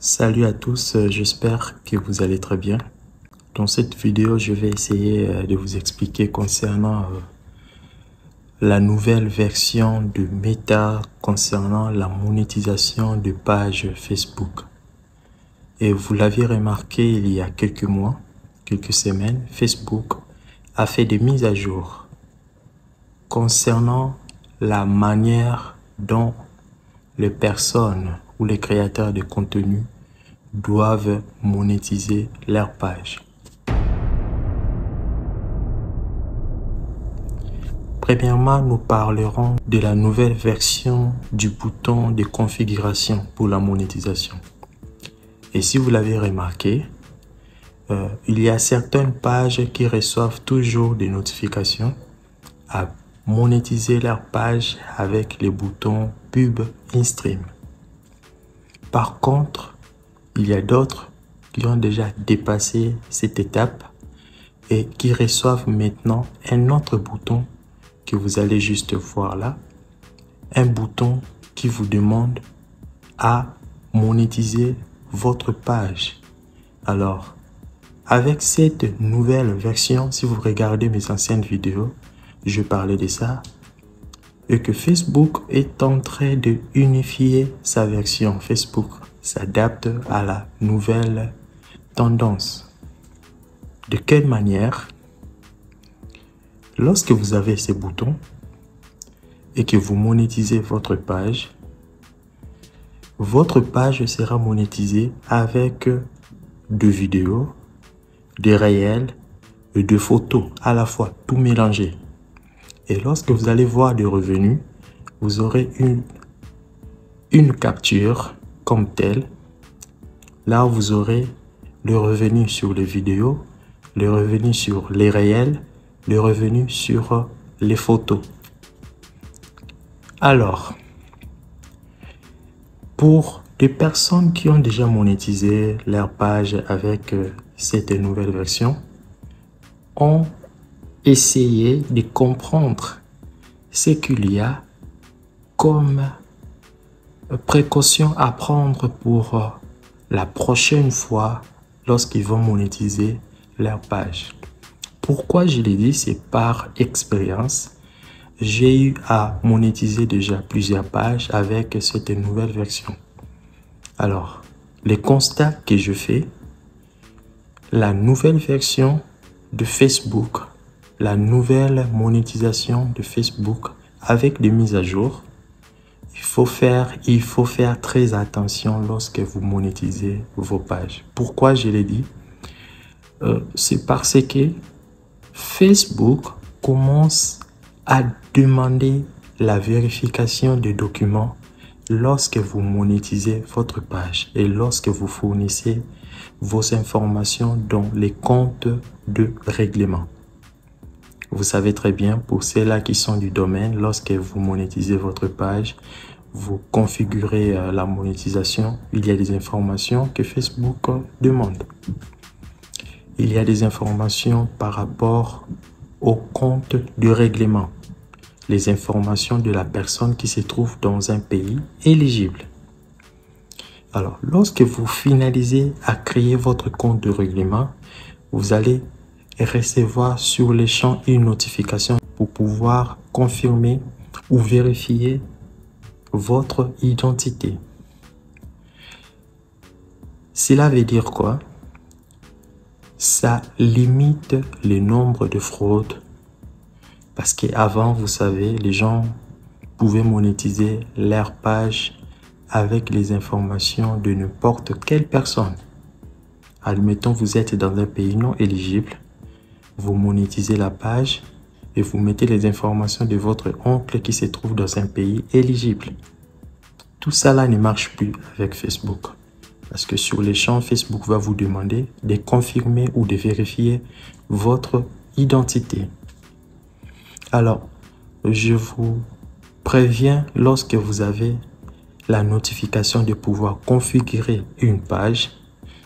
Salut à tous, j'espère que vous allez très bien. Dans cette vidéo, je vais essayer de vous expliquer concernant la nouvelle version de Meta concernant la monétisation de pages Facebook. Et vous l'avez remarqué il y a quelques mois, quelques semaines, Facebook a fait des mises à jour concernant la manière dont les personnes ou les créateurs de contenu doivent monétiser leur page. Premièrement, nous parlerons de la nouvelle version du bouton de configuration pour la monétisation. Et si vous l'avez remarqué, il y a certaines pages qui reçoivent toujours des notifications à monétiser leur page avec le bouton Pub in-stream. Par contre, il y a d'autres qui ont déjà dépassé cette étape et qui reçoivent maintenant un autre bouton que vous allez juste voir là. Un bouton qui vous demande à monétiser votre page. Alors, avec cette nouvelle version, si vous regardez mes anciennes vidéos, je parlais de ça, et que Facebook est en train de unifier sa version. Facebook s'adapte à la nouvelle tendance. De quelle manière? Lorsque vous avez ces boutons et que vous monétisez votre page sera monétisée avec de vidéos, des réels et de photos à la fois, tout mélangé. Et lorsque vous allez voir des revenus, vous aurez une capture comme telle. Là, vous aurez le revenu sur les vidéos, le revenu sur les réels, le revenu sur les photos. Alors, pour des personnes qui ont déjà monétisé leur page avec cette nouvelle version, ont essayé de comprendre ce qu'il y a comme précaution à prendre pour la prochaine fois lorsqu'ils vont monétiser leur page. Pourquoi je l'ai dit, c'est par expérience. J'ai eu à monétiser déjà plusieurs pages avec cette nouvelle version. Alors, les constats que je fais, la nouvelle version de Facebook, la nouvelle monétisation de Facebook avec des mises à jour, il faut faire très attention lorsque vous monétisez vos pages. Pourquoi je l'ai dit? C'est parce que Facebook commence à demander la vérification des documents lorsque vous monétisez votre page et lorsque vous fournissez vos informations dans les comptes de règlement. Vous savez très bien, pour ceux-là qui sont du domaine, lorsque vous monétisez votre page, vous configurez la monétisation, il y a des informations que Facebook demande. Il y a des informations par rapport au compte de règlement, les informations de la personne qui se trouve dans un pays éligible. Alors, lorsque vous finalisez à créer votre compte de règlement, vous allez recevoir sur les champs une notification pour pouvoir confirmer ou vérifier votre identité. Cela veut dire quoi? Ça limite le nombre de fraudes. Parce qu'avant, vous savez, les gens pouvaient monétiser leur page avec les informations de n'importe quelle personne. Admettons, vous êtes dans un pays non éligible, vous monétisez la page et vous mettez les informations de votre oncle qui se trouve dans un pays éligible. Tout ça là ne marche plus avec Facebook. Parce que sur les champs, Facebook va vous demander de confirmer ou de vérifier votre identité. Alors, je vous préviens, lorsque vous avez la notification de pouvoir configurer une page,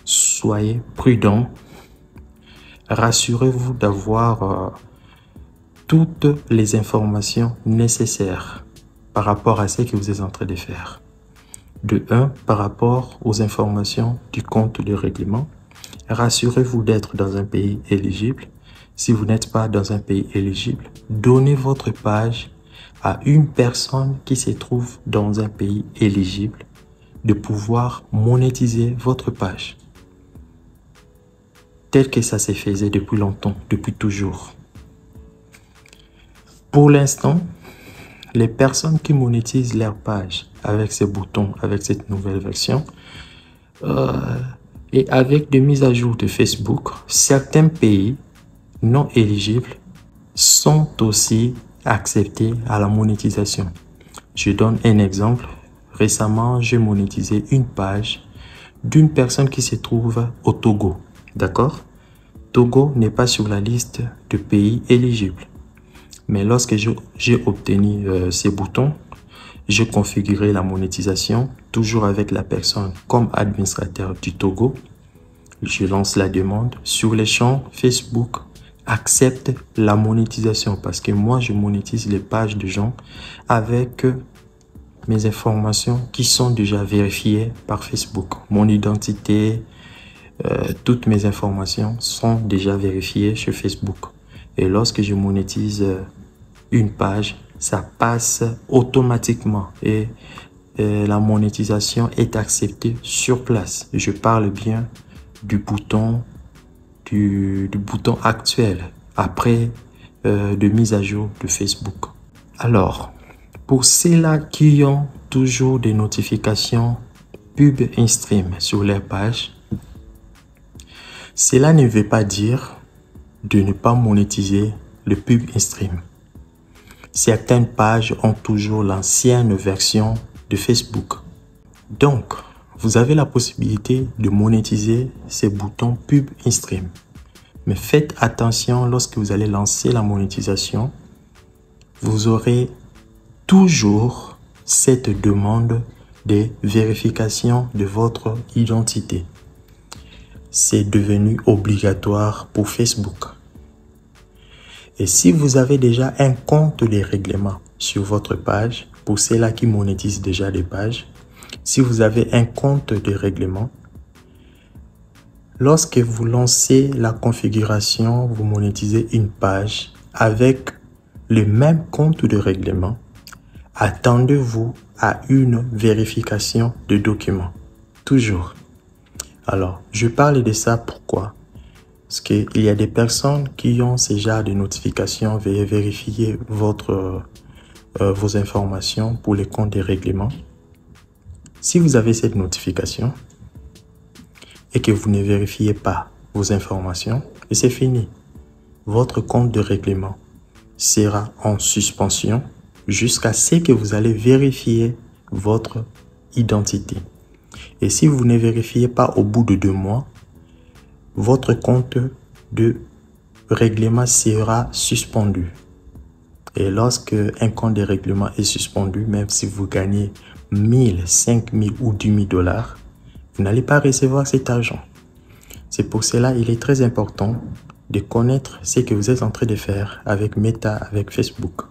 soyez prudent. Rassurez-vous d'avoir toutes les informations nécessaires par rapport à ce que vous êtes en train de faire. De 1, par rapport aux informations du compte de règlement, rassurez-vous d'être dans un pays éligible. Si vous n'êtes pas dans un pays éligible, donnez votre page à une personne qui se trouve dans un pays éligible de pouvoir monétiser votre page. Tel que ça se faisait depuis longtemps, depuis toujours. Pour l'instant, les personnes qui monétisent leur page avec ces boutons, avec cette nouvelle version, et avec des mises à jour de Facebook, certains pays non éligibles sont aussi acceptés à la monétisation. Je donne un exemple. Récemment, j'ai monétisé une page d'une personne qui se trouve au Togo. D'accord? Togo n'est pas sur la liste de pays éligibles. Mais lorsque j'ai obtenu ces boutons, j'ai configuré la monétisation, toujours avec la personne comme administrateur du Togo. Je lance la demande. Sur les champs, Facebook accepte la monétisation parce que moi, je monétise les pages de gens avec mes informations qui sont déjà vérifiées par Facebook. Mon identité, toutes mes informations sont déjà vérifiées chez Facebook. Et lorsque je monétise une page, ça passe automatiquement et la monétisation est acceptée sur place. Je parle bien du bouton actuel après de mise à jour de Facebook. Alors, pour ceux-là qui ont toujours des notifications pub in-stream sur leur page, cela ne veut pas dire de ne pas monétiser le pub in-stream. Certaines pages ont toujours l'ancienne version de Facebook. Donc, vous avez la possibilité de monétiser ces boutons pub in-stream. Mais faites attention lorsque vous allez lancer la monétisation. Vous aurez toujours cette demande de vérification de votre identité. C'est devenu obligatoire pour Facebook. Et si vous avez déjà un compte de règlement sur votre page, pour ceux-là qui monétisent déjà des pages, si vous avez un compte de règlement, lorsque vous lancez la configuration, vous monétisez une page avec le même compte de règlement, attendez-vous à une vérification de documents. Toujours. Alors, je parle de ça pourquoi? Parce qu'il y a des personnes qui ont ce genre de notifications. Veuillez vérifier vos informations pour les comptes de règlement. Si vous avez cette notification et que vous ne vérifiez pas vos informations, et c'est fini. Votre compte de règlement sera en suspension jusqu'à ce que vous allez vérifier votre identité. Et si vous ne vérifiez pas au bout de 2 mois, votre compte de règlement sera suspendu. Et lorsque un compte de règlement est suspendu, même si vous gagnez 1000, 5000 ou 10 000 dollars, vous n'allez pas recevoir cet argent. C'est pour cela qu'il est très important de connaître ce que vous êtes en train de faire avec Meta, avec Facebook.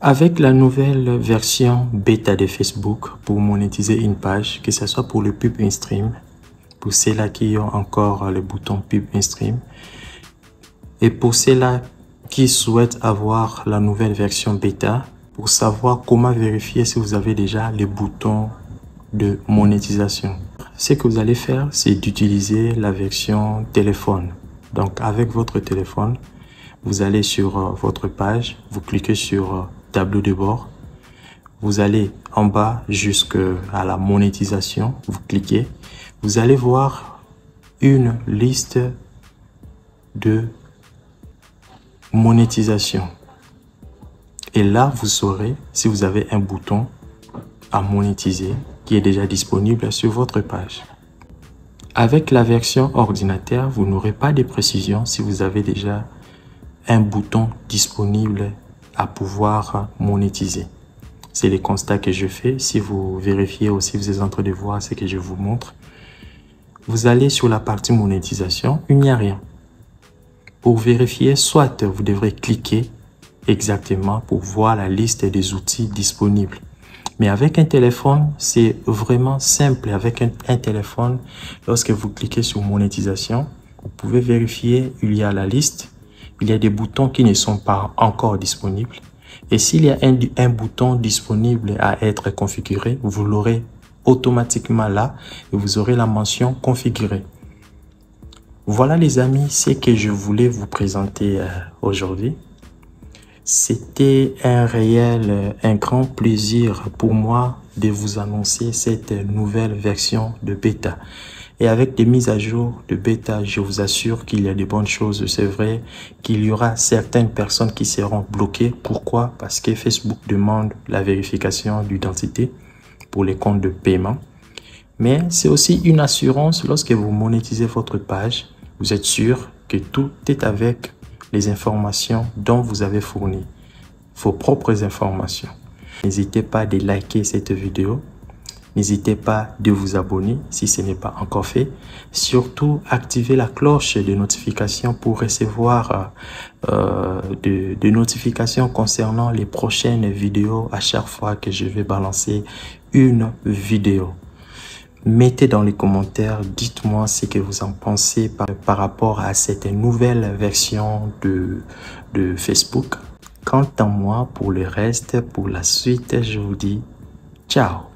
Avec la nouvelle version bêta de Facebook pour monétiser une page, que ce soit pour le pub in-stream, pour ceux-là qui ont encore le bouton pub in-stream, et pour ceux-là qui souhaitent avoir la nouvelle version bêta, pour savoir comment vérifier si vous avez déjà les boutons de monétisation. Ce que vous allez faire, c'est d'utiliser la version téléphone. Donc avec votre téléphone, vous allez sur votre page, vous cliquez sur tableau de bord, vous allez en bas jusqu'à la monétisation, vous cliquez, vous allez voir une liste de monétisation. Et là, vous saurez si vous avez un bouton à monétiser qui est déjà disponible sur votre page. Avec la version ordinateur, vous n'aurez pas de précision si vous avez déjà un bouton disponible à pouvoir monétiser. C'est les constats que je fais. Si vous vérifiez aussi, vous êtes en train de voir ce que je vous montre. Vous allez sur la partie monétisation, il n'y a rien. Pour vérifier, soit vous devrez cliquer exactement pour voir la liste des outils disponibles. Mais avec un téléphone, c'est vraiment simple. Avec un téléphone, lorsque vous cliquez sur monétisation, vous pouvez vérifier, il y a la liste, il y a des boutons qui ne sont pas encore disponibles. Et s'il y a un bouton disponible à être configuré, vous l'aurez automatiquement là et vous aurez la mention configurée. Voilà les amis, ce que je voulais vous présenter aujourd'hui. C'était un grand plaisir pour moi de vous annoncer cette nouvelle version de bêta. Et avec des mises à jour de bêta, je vous assure qu'il y a de bonnes choses. C'est vrai qu'il y aura certaines personnes qui seront bloquées. Pourquoi? Parce que Facebook demande la vérification d'identité pour les comptes de paiement. Mais c'est aussi une assurance lorsque vous monétisez votre page. Vous êtes sûr que tout est avec les informations dont vous avez fourni, vos propres informations. N'hésitez pas de liker cette vidéo. N'hésitez pas de vous abonner si ce n'est pas encore fait. Surtout, activez la cloche de notification pour recevoir des notifications concernant les prochaines vidéos à chaque fois que je vais balancer une vidéo. Mettez dans les commentaires, dites-moi ce que vous en pensez par rapport à cette nouvelle version de Facebook. Quant à moi, pour le reste, pour la suite, je vous dis ciao.